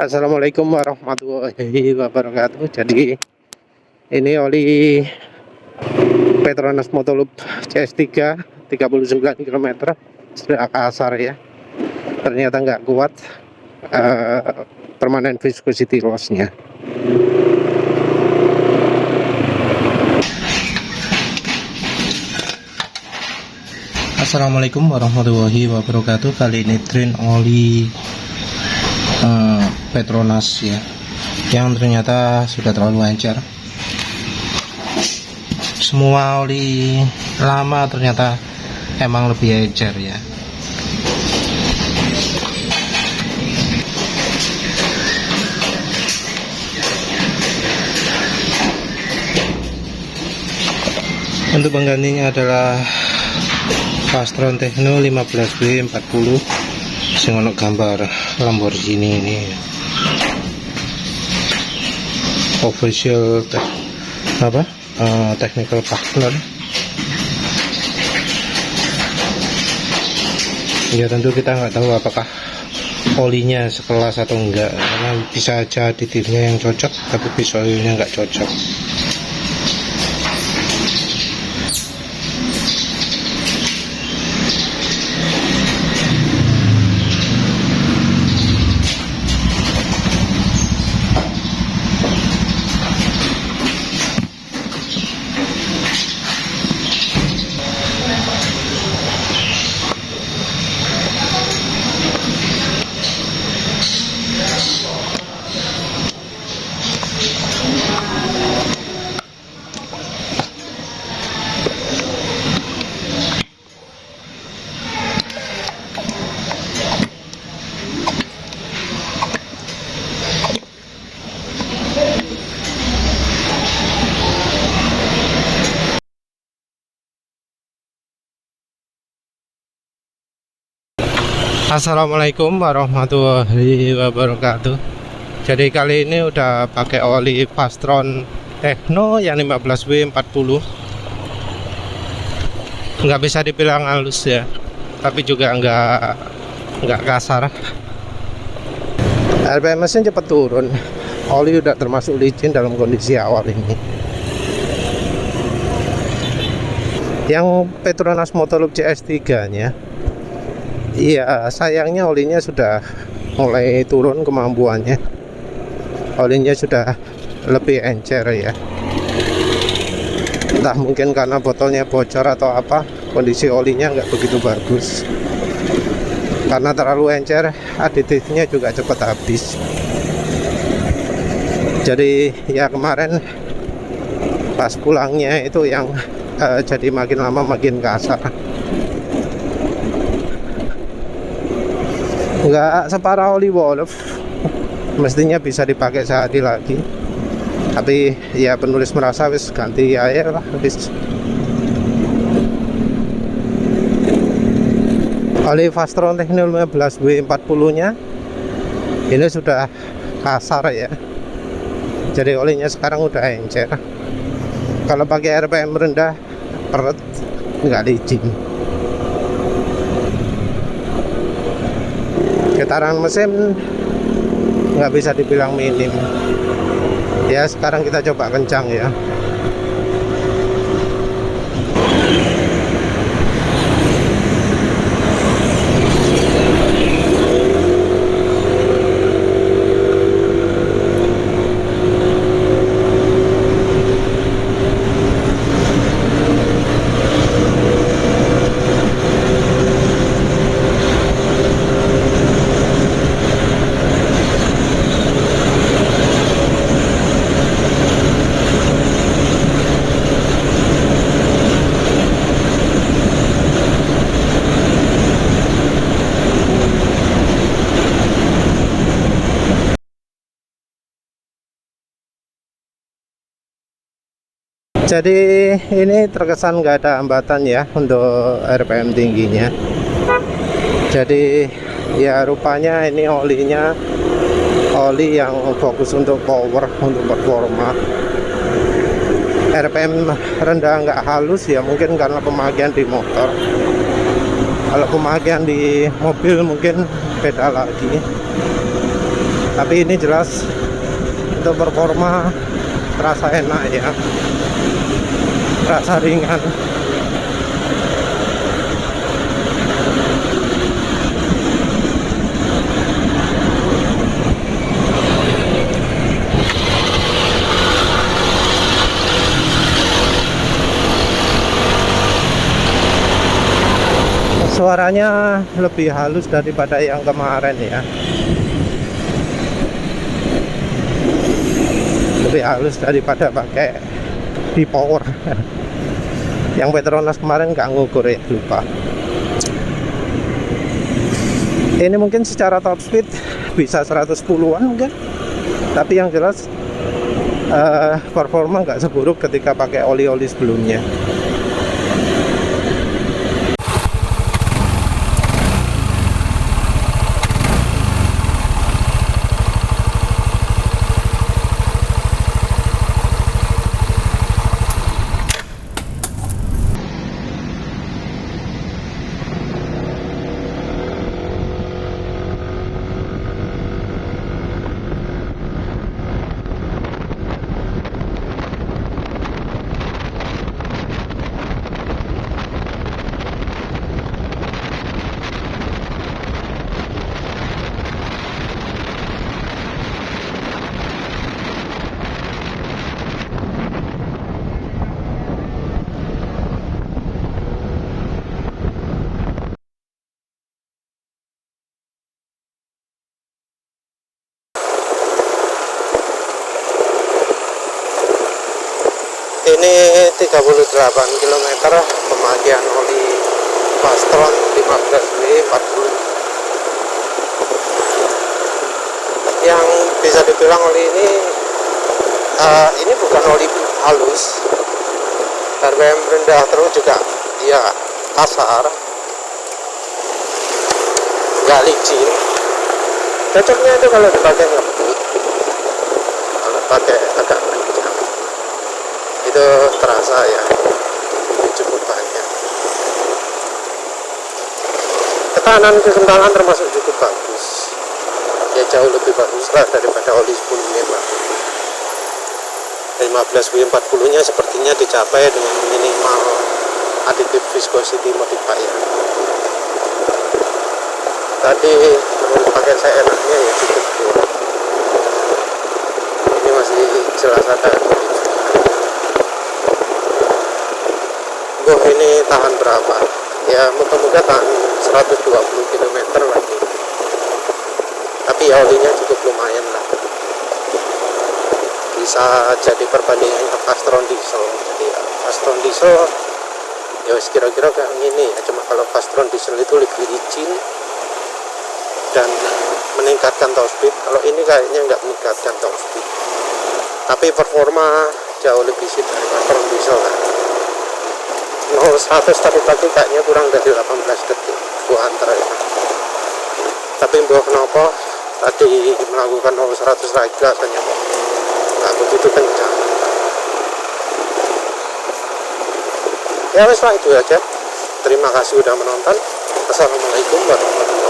Assalamualaikum warahmatullahi wabarakatuh. Jadi ini oli Petronas Motoloop CS3 39 km sudah kasar ya. Ternyata nggak kuat permanent viscosity loss-nya. Assalamualaikum warahmatullahi wabarakatuh. Kali ini drain oli Petronas ya, yang ternyata sudah terlalu encer. Semua oli lama ternyata emang lebih encer ya. Untuk penggantinya adalah Fastron Techno 15W40 sing ono gambar Lamborghini ini. Official technical partner. Ya tentu kita nggak tahu apakah olinya sekelas atau enggak, karena bisa aja aditifnya yang cocok tapi visualnya nggak cocok. Assalamualaikum warahmatullahi wabarakatuh. Jadi kali ini udah pakai oli Fastron Techno yang 15W40. Nggak bisa dibilang halus ya, tapi juga nggak kasar. RPM mesin cepat turun. Oli udah termasuk licin dalam kondisi awal ini. Yang Petronas Motoloop CS3 nya, iya, sayangnya olinya sudah mulai turun kemampuannya. Olinya sudah lebih encer ya. Entah mungkin karena botolnya bocor atau apa, kondisi olinya nggak begitu bagus. Karena terlalu encer, aditifnya juga cepat habis. Jadi ya kemarin pas pulangnya itu yang jadi makin lama makin kasar. Nggak separah oli Wolf, mestinya bisa dipakai sehari lagi, tapi ya penulis merasa wis ganti air lah wis. Oli Fastron Techno 15W40 nya ini sudah kasar ya, jadi olinya sekarang udah encer. Kalau pakai RPM rendah peret, nggak licin. Getaran mesin nggak bisa dibilang minim ya. Sekarang kita coba kencang ya. Jadi ini terkesan nggak ada hambatan ya untuk RPM tingginya. Jadi ya rupanya ini olinya oli yang fokus untuk power, untuk performa. RPM rendah nggak halus ya, mungkin karena pemakaian di motor. Kalau pemakaian di mobil mungkin beda lagi. Tapi ini jelas untuk performa terasa enak ya, terasa ringan. Suaranya lebih halus daripada yang kemarin ya, lebih halus daripada pakai V-Power. Yang Petronas kemarin nggak ngukur ya, lupa. Ini mungkin secara top speed bisa 110-an mungkin, tapi yang jelas performa nggak seburuk ketika pakai oli-oli sebelumnya. Ini 38 km pemakaian oli Fastron 15W40. Yang bisa dibilang oli ini bukan oli halus, RPM rendah terus juga dia kasar, nggak licin. Cocoknya itu kalau dipakai ngebut, kalau pakai agak kencang itu terasa ya cukup banyak. Tekanan kekentalan termasuk cukup bagus ya, jauh lebih bagus lah daripada oli sebelumnya Pak. 15W40 nya sepertinya dicapai dengan minimal additive viscosity modifier. Tadi pakai seenaknya ya cukup kurang. Ini masih jelas ada ini tahan berapa ya, moga-moga tahan 120 km lagi, tapi ya olinya cukup lumayan lah, bisa jadi perbandingan ke Fastron diesel. Jadi ya, Fastron diesel ya kira-kira kayak gini ya, cuma kalau Fastron diesel itu lebih licin dan meningkatkan top speed. Kalau ini kayaknya nggak meningkatkan top speed, tapi performa jauh lebih sih dari Fastron diesel kan. 0-100 tadi kayaknya kurang dari 18 detik gua antar ya. Tapi mbak kenapa tadi melakukan 0-100 lagi rasanya kok nggak begitu kencang ya. Wes lah, itu aja. Terima kasih udah menonton. Assalamualaikum warahmatullahi wabarakatuh.